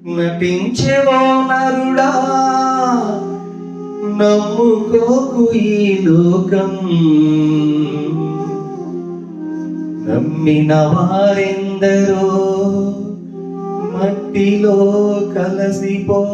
నటించేవో నరుడా, నమ్ముకోకు ఈ లోకం. నమ్మిన వారెందరో మట్టిలో కలసిపోయారుగా.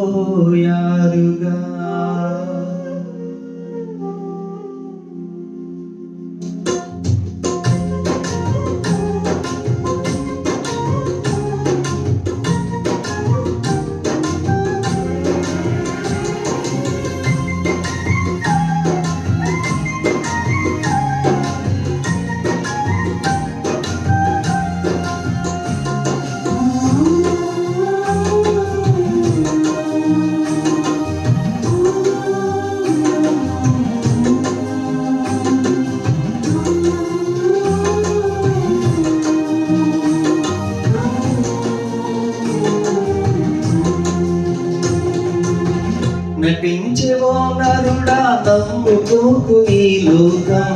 నటించేవో నరుడా, నమ్ముకోకు ఈ లోకం.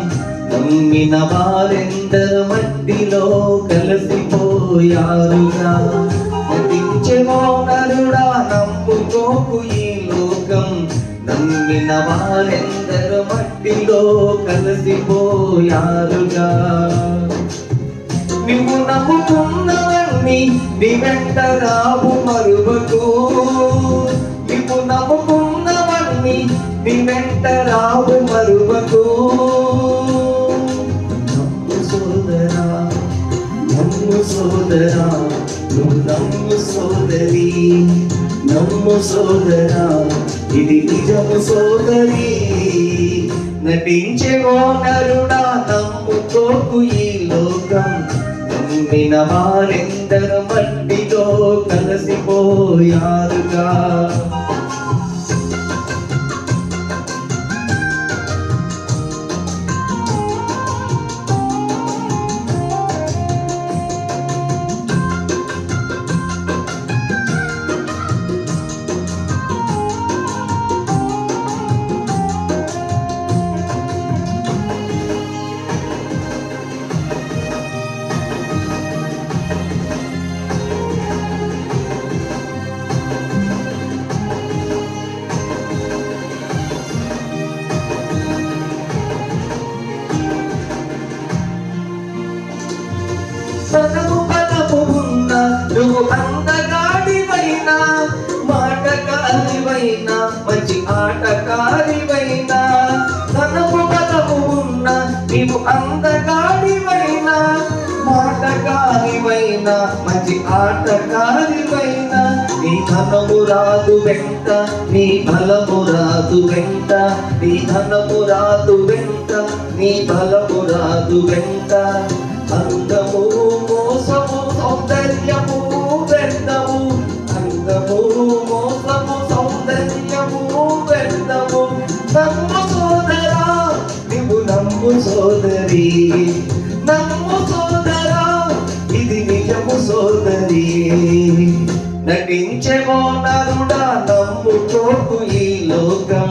నమ్మిన వారెందరు మట్టిలో కలిసిపోయారుగా. నటించేవో నరుడా, నమ్ముకోకు ఈ లోకం. నమ్మిన వారెందరు మట్టిలో కలిసిపోయారుగా. నువ్వు నమ్ముకున్నవన్నీ నీ వెంట రావు మరువకు. నువ్వు నమ్ముకున్నవన్నీ నీ వెంట రావు మరువకు. నమ్ము సోదరా, నమ్ము సోదరా, నువ్వు నమ్ము సోదరి, నమ్ము సోదరా, ఇది నిజము సోదరి. నటించేవో నరుడా, నమ్ముకోకు ఈ లోకం. నమ్మిన వారెందరు మట్టిలో కలిసిపోయారుగా. బలము బలము ఉన్న నువ్వు అందగాడివైనా, మాటకారివైనా, మంచి ఆటకారివైనా. బలము బలము ఉన్న నీవు అందగాడివైనా, మాటకారివైనా, మంచి ఆటకారివైనా. నీ ధనము రాదు వెంట, నీ బలము రాదు వెంట. నీ ధనము రాదు వెంట, నీ బలము రాదు వెంట. అందము మోసము సౌందర్యము వ్యర్థము. అందము మోసము సౌందర్యము వ్యర్థము. నమ్ము సోదరా, నువ్వు నమ్ము సోదరి, నమ్ము సోదరా, ఇది నిజము సోదరి. నటించేవో నరుడా, నమ్ముకోకు ఈ లోకం.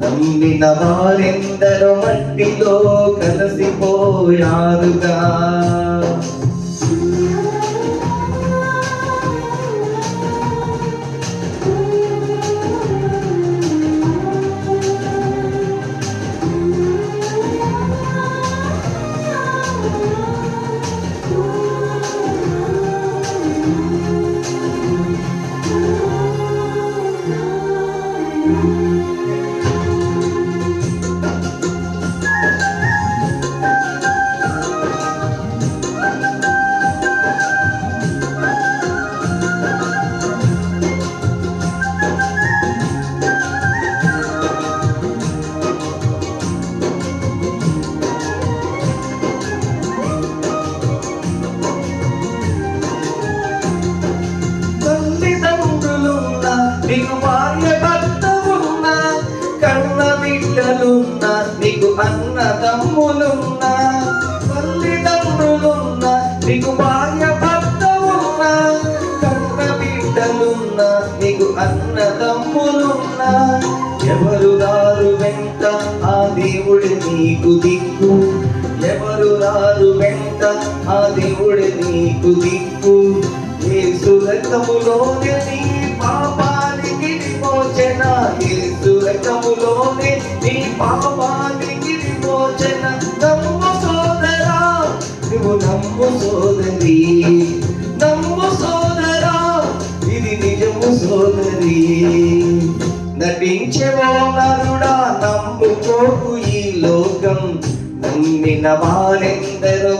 నమ్మిన వారెందరో మట్టిలో కలిసిపోయారుగా. నీకు భార్య భర్త ఉన్నా, కన్న బిడ్డలున్నా, నీకు అన్నదమ్ములున్నా. తల్లిదండ్రులున్నా, నీకు భార్య భర్త ఉన్నా, కన్న బిడ్డలున్నా, నీకు అన్నదమ్ములున్నా. ఎవరు రారు వెంట, ఆ దేవుడి నీకు దిక్కు. ఎవరు రారు వెంట, ఆ దేవుడి నీకు దిక్కు. యేసు రక్తములోనే నీ నువ్వు నమ్ము సోదరి, నమ్ము సోదరా, ఇది నిజము సోదరి. నటించేవో నరుడా, నమ్ముకోకు ఈ లోకం, నమ్మిన వారెందరో